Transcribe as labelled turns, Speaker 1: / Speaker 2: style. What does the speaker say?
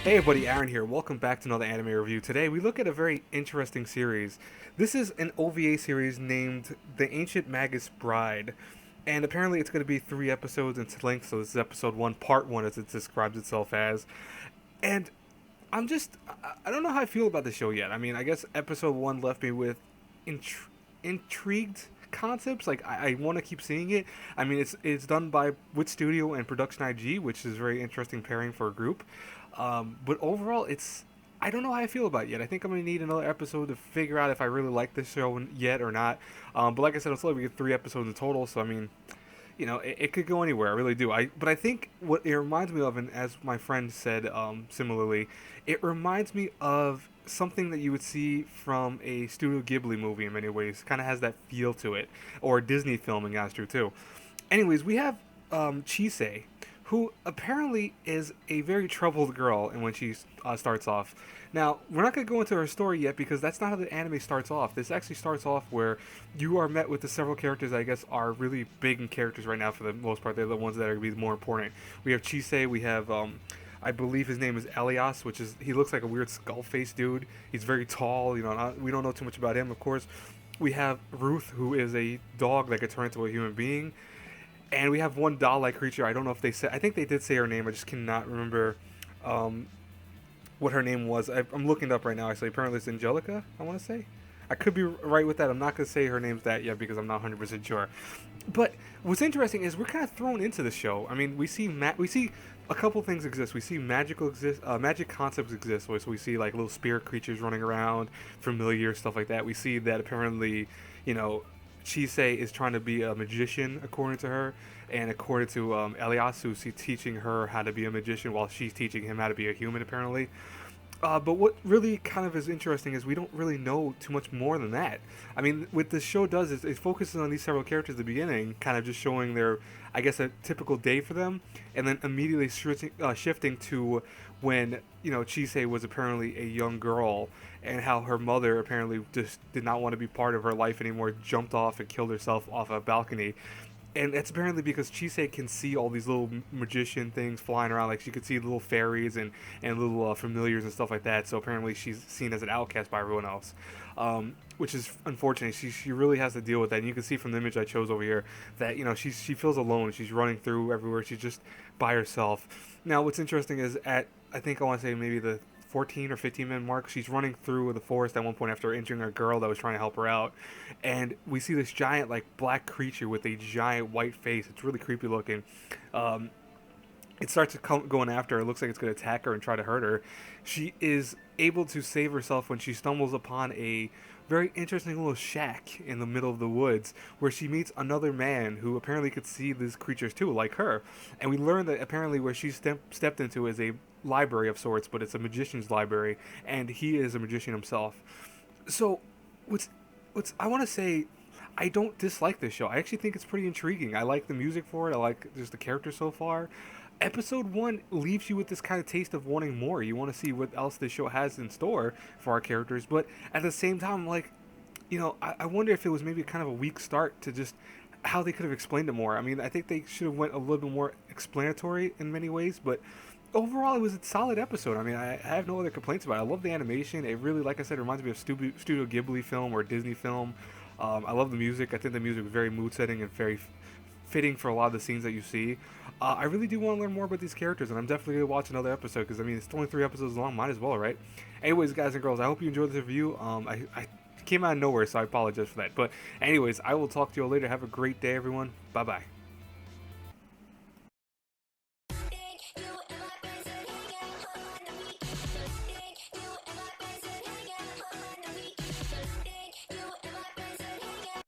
Speaker 1: Hey everybody, Aaron here. Welcome back to another anime review. Today we look at a very interesting series. This is an OVA series named The Ancient Magus Bride. And apparently it's going to be 3 episodes in length, so this is episode 1, part 1 as it describes itself as. And I don't know how I feel about the show yet. I mean, I guess episode 1 left me with intrigued concepts. Like, I want to keep seeing it. I mean, it's done by Wit Studio and Production IG, which is a very interesting pairing for a group. But overall, I don't know how I feel about it yet. I think I'm gonna need another episode to figure out if I really like this show yet or not. But like I said, I'm slowly we get 3 episodes in total, so I mean, it could go anywhere. I really do. But I think what it reminds me of, and as my friend said, similarly, it reminds me of something that you would see from a Studio Ghibli movie in many ways. Kind of has that feel to it, or Disney film in Astro too. Anyways, we have Chisei, who apparently is a very troubled girl, and when she starts off. Now, we're not going to go into her story yet because that's not how the anime starts off. This actually starts off where you are met with the several characters that I guess are really big in characters right now for the most part. They're the ones that are going to be more important. We have Chisei, we have, I believe his name is Elias, he looks like a weird skull face dude. He's very tall, we don't know too much about him, of course. We have Ruth, who is a dog that could turn into a human being. And we have one doll-like creature. I don't know if they said. I think they did say her name. I just cannot remember what her name was. I'm looking it up right now. Actually, apparently it's Angelica. I want to say. I could be right with that. I'm not gonna say her name's that yet because I'm not 100% sure. But what's interesting is we're kind of thrown into the show. I mean, we see a couple things exist. We see magic concepts exist. So we see like little spirit creatures running around, familiar stuff like that. We see that apparently, you know, Chisei is trying to be a magician, according to her, and according to Elias, who's teaching her how to be a magician while she's teaching him how to be a human, apparently. But what really kind of is interesting is we don't really know too much more than that. I mean, what this show does is it focuses on these several characters at the beginning, kind of just showing their, I guess, a typical day for them, and then immediately shifting to when, Chisei was apparently a young girl, and how her mother apparently just did not want to be part of her life anymore, jumped off and killed herself off a balcony. And it's apparently because Chisei can see all these little magician things flying around. Like, she could see little fairies and little familiars and stuff like that. So apparently she's seen as an outcast by everyone else, which is unfortunate. She really has to deal with that. And you can see from the image I chose over here that, she feels alone. She's running through everywhere. She's just by herself. Now, what's interesting is I think I want to say maybe the 14 or 15-minute mark, she's running through the forest at one point after injuring a girl that was trying to help her out, and we see this giant like black creature with a giant white face. It's really creepy looking. It starts going after her. It looks like it's going to attack her and try to hurt her. She is able to save herself when she stumbles upon a very interesting little shack in the middle of the woods where she meets another man who apparently could see these creatures too, like her. And we learn that apparently where she stepped into is a library of sorts, but it's a magician's library, and he is a magician himself. So, what's I want to say, I don't dislike this show. I actually think it's pretty intriguing. I like the music for it. I like just the characters so far. Episode 1 leaves you with this kind of taste of wanting more. You want to see what else this show has in store for our characters, but at the same time, like, I wonder if it was maybe kind of a weak start to just how they could have explained it more. I mean, I think they should have went a little bit more explanatory in many ways, but overall, it was a solid episode. I mean, I have no other complaints about it. I love the animation. It really, like I said, reminds me of Studio Ghibli film or Disney film. I love the music. I think the music was very mood-setting and very fitting for a lot of the scenes that you see. I really do want to learn more about these characters, and I'm definitely going to watch another episode because, I mean, it's only 3 episodes long. Might as well, right? Anyways, guys and girls, I hope you enjoyed this review. I came out of nowhere, so I apologize for that. But anyways, I will talk to you all later. Have a great day, everyone. Bye-bye.